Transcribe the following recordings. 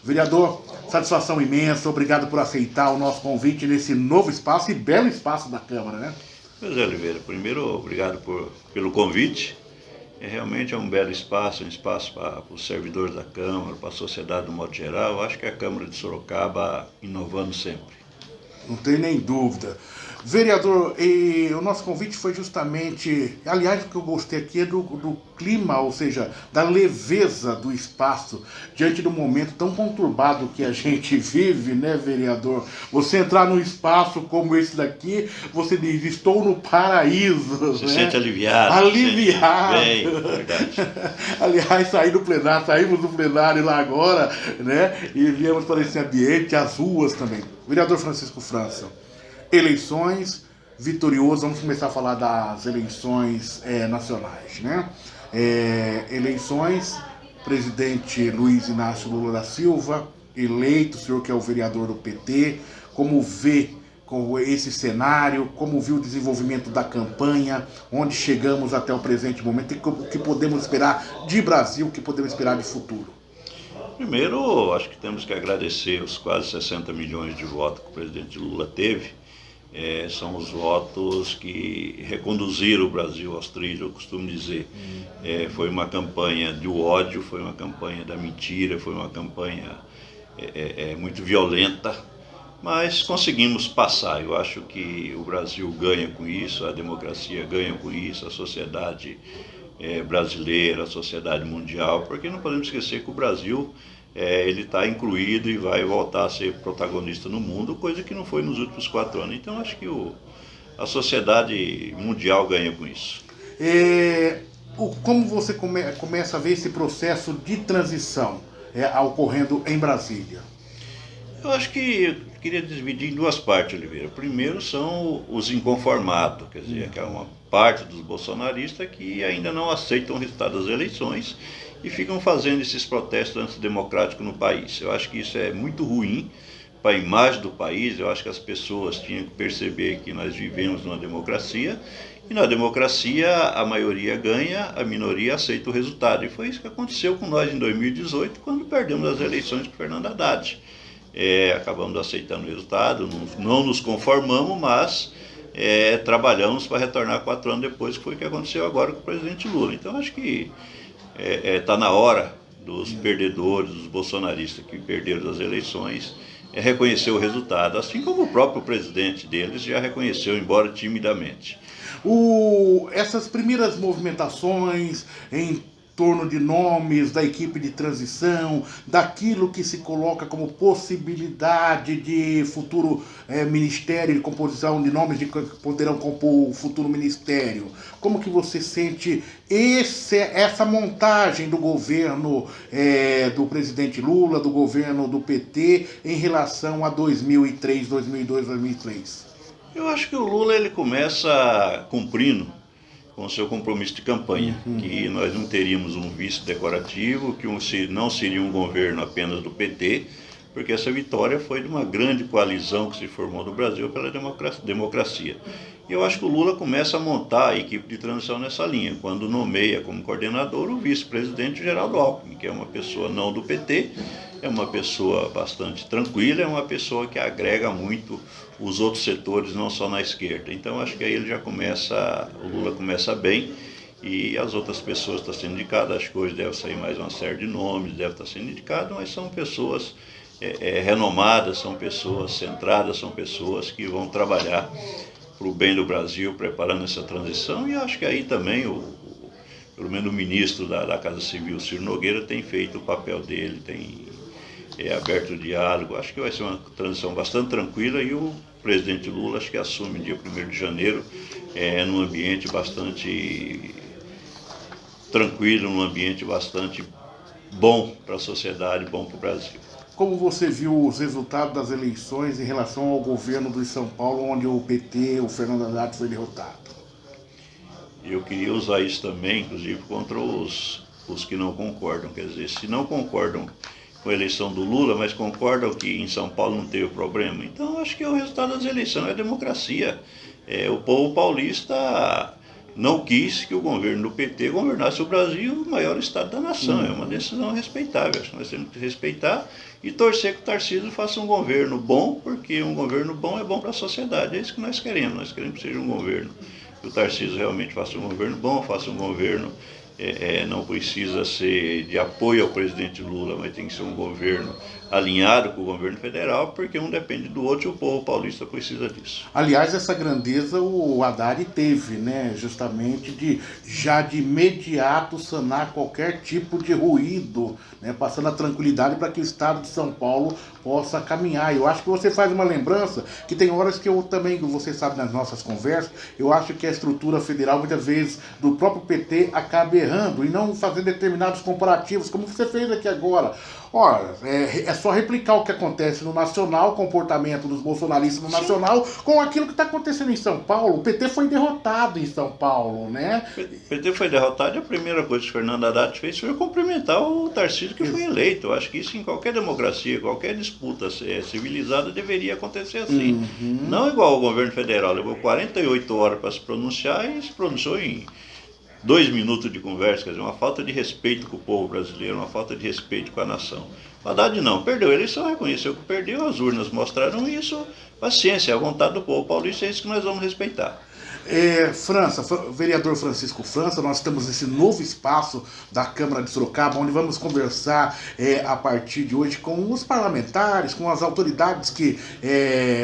Vereador, satisfação imensa, obrigado por aceitar o nosso convite nesse novo espaço e belo espaço da Câmara, né? Pois é, Oliveira, primeiro, obrigado pelo convite. Realmente é um belo espaço, um espaço para os servidores da Câmara, para a sociedade do modo geral. Eu acho que a Câmara de Sorocaba inovando sempre. Não tem nem dúvida. Vereador, o nosso convite foi justamente, aliás, o que eu gostei aqui é do clima, ou seja, da leveza do espaço, diante do momento tão conturbado que a gente vive, né, vereador? Você entrar num espaço como esse daqui, você diz, estou no paraíso. Você né? sente aliviado. Aliviado. Bem, verdade. Aliás, saímos do plenário lá agora, né? E viemos para esse ambiente, as ruas também. Vereador Francisco França, eleições, vitorioso, vamos começar a falar das eleições nacionais, né? Eleições, presidente Luiz Inácio Lula da Silva, eleito, o senhor que é o vereador do PT, como vê com esse cenário, como viu o desenvolvimento da campanha, onde chegamos até o presente momento e o que podemos esperar de Brasil, o que podemos esperar de futuro? Primeiro, acho que temos que agradecer os quase 60 milhões de votos que o presidente Lula teve. São os votos que reconduziram o Brasil aos trilhos, eu costumo dizer. Foi uma campanha do ódio, foi uma campanha da mentira, foi uma campanha muito violenta, mas conseguimos passar. Eu acho que o Brasil ganha com isso, a democracia ganha com isso, a sociedade brasileira, a sociedade mundial, porque não podemos esquecer que o Brasil ele está incluído e vai voltar a ser protagonista no mundo, coisa que não foi nos últimos 4 anos. Então acho que a sociedade mundial ganha com isso. Como você começa a ver esse processo de transição ocorrendo em Brasília? Eu acho que eu queria dividir em 2 partes, Oliveira. Primeiro são os inconformados, quer dizer, que é uma parte dos bolsonaristas que ainda não aceitam o resultado das eleições e ficam fazendo esses protestos antidemocráticos no país. Eu acho que isso é muito ruim para a imagem do país. Eu acho que as pessoas tinham que perceber que nós vivemos numa democracia e na democracia a maioria ganha, a minoria aceita o resultado. E foi isso que aconteceu com nós em 2018, quando perdemos as eleições com Fernando Haddad. Acabamos aceitando o resultado, não nos conformamos, mas trabalhamos para retornar 4 anos depois, que foi o que aconteceu agora com o presidente Lula. Então acho que está na hora dos perdedores, dos bolsonaristas que perderam as eleições, reconhecer o resultado, assim como o próprio presidente deles já reconheceu, embora timidamente. Essas primeiras movimentações em torno de nomes da equipe de transição, daquilo que se coloca como possibilidade de futuro ministério, de composição de nomes que poderão compor o futuro ministério. Como que você sente essa montagem do governo do presidente Lula, do governo do PT, em relação a 2003, 2002, 2003? Eu acho que o Lula ele começa cumprindo com o seu compromisso de campanha, que nós não teríamos um vice decorativo, que não seria um governo apenas do PT, porque essa vitória foi de uma grande coalizão que se formou no Brasil pela democracia. E eu acho que o Lula começa a montar a equipe de transição nessa linha, quando nomeia como coordenador o vice-presidente Geraldo Alckmin, que é uma pessoa não do PT, é uma pessoa bastante tranquila, é uma pessoa que agrega muito os outros setores, não só na esquerda. Então acho que aí o Lula começa bem e as outras pessoas estão sendo indicadas. Acho que hoje deve sair mais uma série de nomes, deve estar sendo indicado, mas são pessoas renomadas, são pessoas centradas, são pessoas que vão trabalhar para o bem do Brasil, preparando essa transição. E acho que aí também pelo menos o ministro da Casa Civil, Ciro Nogueira, tem feito o papel dele, tem aberto o diálogo. Acho que vai ser uma transição bastante tranquila e o presidente Lula acho que assume dia 1º de janeiro num ambiente bastante tranquilo, num ambiente bastante bom para a sociedade, bom para o Brasil. Como você viu os resultados das eleições em relação ao governo do São Paulo, onde o PT, o Fernando Haddad, foi derrotado? Eu queria usar isso também, inclusive, contra os que não concordam. Quer dizer, se não concordam com a eleição do Lula, mas concordam que em São Paulo não teve problema, então acho que o resultado das eleições é a democracia. O povo paulista não quis que o governo do PT governasse o Brasil, o maior estado da nação. É uma decisão respeitável. Acho que nós temos que respeitar e torcer que o Tarcísio faça um governo bom, porque um governo bom é bom para a sociedade. É isso que nós queremos. Nós queremos que seja um governo que o Tarcísio realmente faça um governo bom, faça um governo não precisa ser de apoio ao presidente Lula, mas tem que ser um governo alinhado com o governo federal, porque um depende do outro e o povo paulista precisa disso. Aliás, essa grandeza o Haddad teve, né? Justamente já de imediato sanar qualquer tipo de ruído, né? Passando a tranquilidade para que o estado de São Paulo possa caminhar. Eu acho que você faz uma lembrança que tem horas que eu também, você sabe nas nossas conversas, eu acho que a estrutura federal, muitas vezes, do próprio PT acaba errando e não fazendo determinados comparativos, como você fez aqui agora. Olha, é só replicar o que acontece no Nacional, o comportamento dos bolsonaristas no Nacional, com aquilo que está acontecendo em São Paulo. O PT foi derrotado em São Paulo, né? O PT foi derrotado e a primeira coisa que o Fernando Haddad fez foi cumprimentar o Tarcísio que foi eleito. Eu acho que isso em qualquer democracia, qualquer disputa civilizada deveria acontecer assim. Não igual ao governo federal, levou 48 horas para se pronunciar e se pronunciou em 2 minutos de conversa, quer dizer, uma falta de respeito com o povo brasileiro, uma falta de respeito com a nação. O Haddad não, perdeu a eleição, reconheceu que perdeu, as urnas mostraram isso, paciência, a vontade do povo paulista é isso que nós vamos respeitar. Vereador Francisco França, nós estamos nesse novo espaço da Câmara de Sorocaba, onde vamos conversar a partir de hoje com os parlamentares, com as autoridades que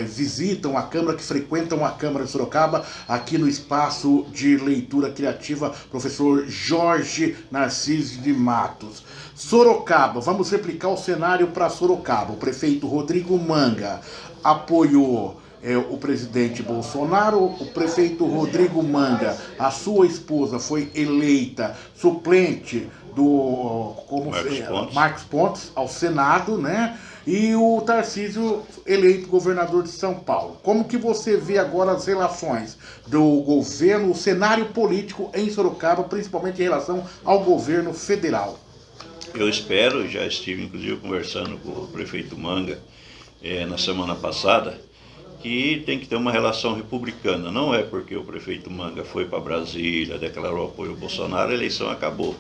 visitam a Câmara, que frequentam a Câmara de Sorocaba, aqui no espaço de leitura criativa, professor Jorge Narciso de Matos. Sorocaba, vamos replicar o cenário para Sorocaba. O prefeito Rodrigo Manga apoiou o presidente Bolsonaro. O prefeito Rodrigo Manga, a sua esposa, foi eleita suplente do Marcos Pontes ao Senado, né? E o Tarcísio eleito governador de São Paulo. Como que você vê agora as relações do governo, o cenário político em Sorocaba, principalmente em relação ao governo federal? Eu espero, já estive inclusive conversando com o prefeito Manga na semana passada, que tem que ter uma relação republicana. Não é porque o prefeito Manga foi para Brasília, declarou apoio ao Bolsonaro, a eleição acabou.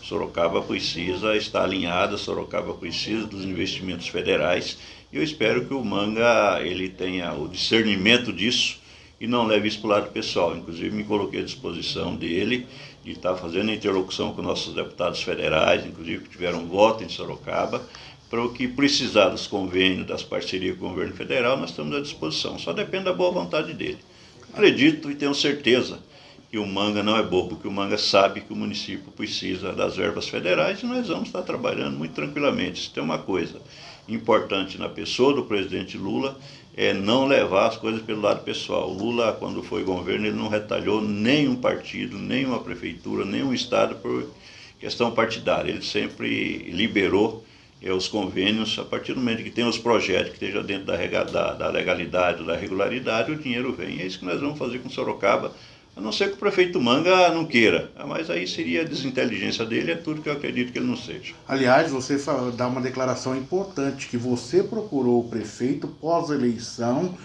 Sorocaba precisa estar alinhada, Sorocaba precisa dos investimentos federais, e eu espero que o Manga ele tenha o discernimento disso e não leve isso para o lado pessoal. Inclusive me coloquei à disposição dele de estar fazendo interlocução com nossos deputados federais, inclusive que tiveram voto em Sorocaba, para o que precisar dos convênios, das parcerias com o governo federal, nós estamos à disposição. Só depende da boa vontade dele. Acredito e tenho certeza que o Manga não é bobo, que o Manga sabe que o município precisa das verbas federais e nós vamos estar trabalhando muito tranquilamente. Se tem uma coisa importante na pessoa do presidente Lula, é não levar as coisas pelo lado pessoal. O Lula, quando foi governo, ele não retalhou nenhum partido, nenhuma prefeitura, nenhum estado por questão partidária. Ele sempre liberou os convênios, a partir do momento que tem os projetos que estejam dentro da legalidade, da regularidade, o dinheiro vem. É isso que nós vamos fazer com Sorocaba, a não ser que o prefeito Manga não queira. Mas aí seria a desinteligência dele, é tudo que eu acredito que ele não seja. Aliás, você dá uma declaração importante, que você procurou o prefeito pós-eleição,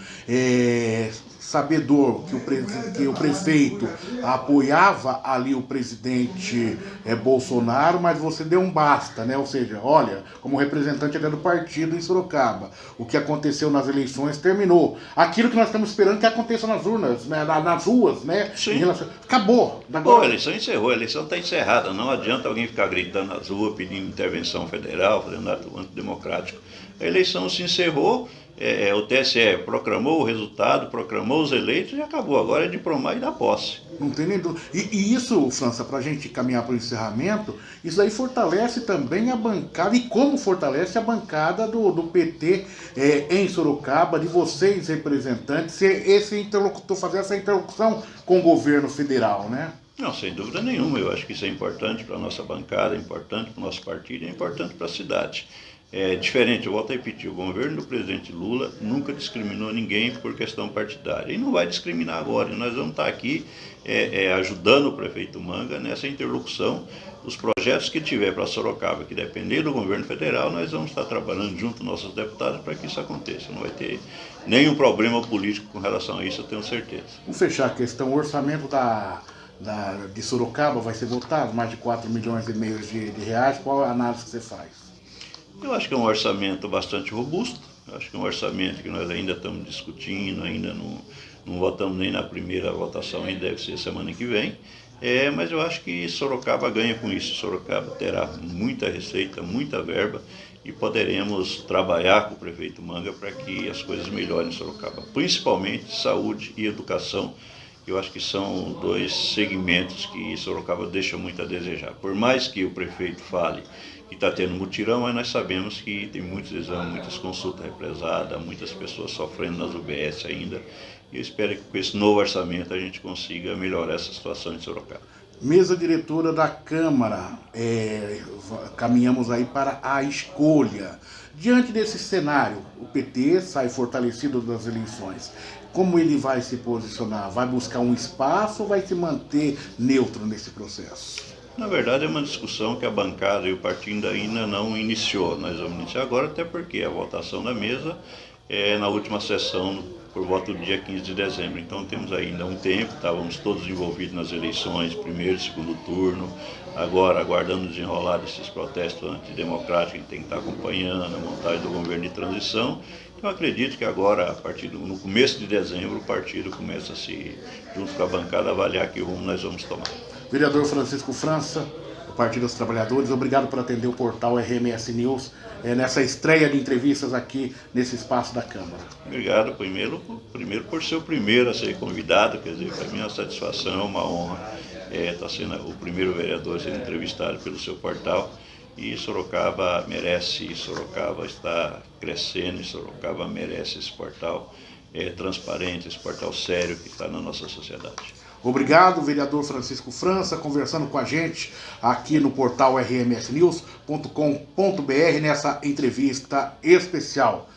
sabedor que o prefeito apoiava ali o presidente Bolsonaro, mas você deu um basta, né? Ou seja, olha, como representante até do partido em Sorocaba, o que aconteceu nas eleições terminou. Aquilo que nós estamos esperando que aconteça nas urnas, né? Nas ruas, né? Sim. Acabou. Agora... a eleição encerrou, a eleição está encerrada. Não adianta alguém ficar gritando nas ruas, pedindo intervenção federal, fazendo ato antidemocrático. A eleição se encerrou. O TSE proclamou o resultado, proclamou os eleitos e acabou. Agora é diplomar e dar posse. Não tem nem dúvida. E isso, França, para a gente caminhar para o encerramento, isso aí fortalece também a bancada, e como fortalece a bancada do PT em Sorocaba, de vocês representantes, ser esse interlocutor, fazer essa interlocução com o governo federal, né? Não, sem dúvida nenhuma. Eu acho que isso é importante para a nossa bancada, é importante para o nosso partido, é importante para a cidade. É diferente, eu volto a repetir, o governo do presidente Lula nunca discriminou ninguém por questão partidária e não vai discriminar agora. Nós vamos estar aqui ajudando o prefeito Manga nessa interlocução. Os projetos que tiver para Sorocaba, que depender do governo federal, nós vamos estar trabalhando junto com nossos deputados para que isso aconteça. Não vai ter nenhum problema político com relação a isso, eu tenho certeza. Vamos fechar a questão, o orçamento de Sorocaba vai ser votado, mais de 4 milhões e meio de reais. Qual a análise que você faz? Eu acho que é um orçamento bastante robusto, eu acho que é um orçamento que nós ainda estamos discutindo, ainda não votamos nem na primeira votação, ainda deve ser semana que vem. Mas eu acho que Sorocaba ganha com isso. Sorocaba terá muita receita, muita verba e poderemos trabalhar com o prefeito Manga para que as coisas melhorem em Sorocaba, principalmente saúde e educação. Eu acho que são dois segmentos que Sorocaba deixa muito a desejar. Por mais que o prefeito fale que está tendo mutirão, mas nós sabemos que tem muitos exames, muitas consultas represadas, muitas pessoas sofrendo nas UBS ainda. E eu espero que com esse novo orçamento a gente consiga melhorar essa situação em Sorocaba. Mesa diretora da Câmara, caminhamos aí para a escolha. Diante desse cenário, o PT sai fortalecido das eleições. Como ele vai se posicionar? Vai buscar um espaço ou vai se manter neutro nesse processo? Na verdade, é uma discussão que a bancada e o partido ainda não iniciou. Nós vamos iniciar agora, até porque a votação da mesa é na última sessão, por volta do dia 15 de dezembro. Então temos ainda um tempo, estávamos todos envolvidos nas eleições, primeiro e segundo turno, agora aguardando desenrolar desses protestos antidemocráticos, a gente tem que estar acompanhando a montagem do governo de transição. Então acredito que agora, no começo de dezembro, o partido começa a junto com a bancada, avaliar que rumo nós vamos tomar. Vereador Francisco França, do Partido dos Trabalhadores, obrigado por atender o portal RMS News nessa estreia de entrevistas aqui nesse espaço da Câmara. Obrigado, primeiro por ser o primeiro a ser convidado, quer dizer, para mim é uma satisfação, uma honra estar sendo o primeiro vereador a ser entrevistado pelo seu portal. E Sorocaba merece, Sorocaba está crescendo, e Sorocaba merece esse portal transparente, esse portal sério que está na nossa sociedade. Obrigado, vereador Francisco França, conversando com a gente aqui no portal rmsnews.com.br nessa entrevista especial.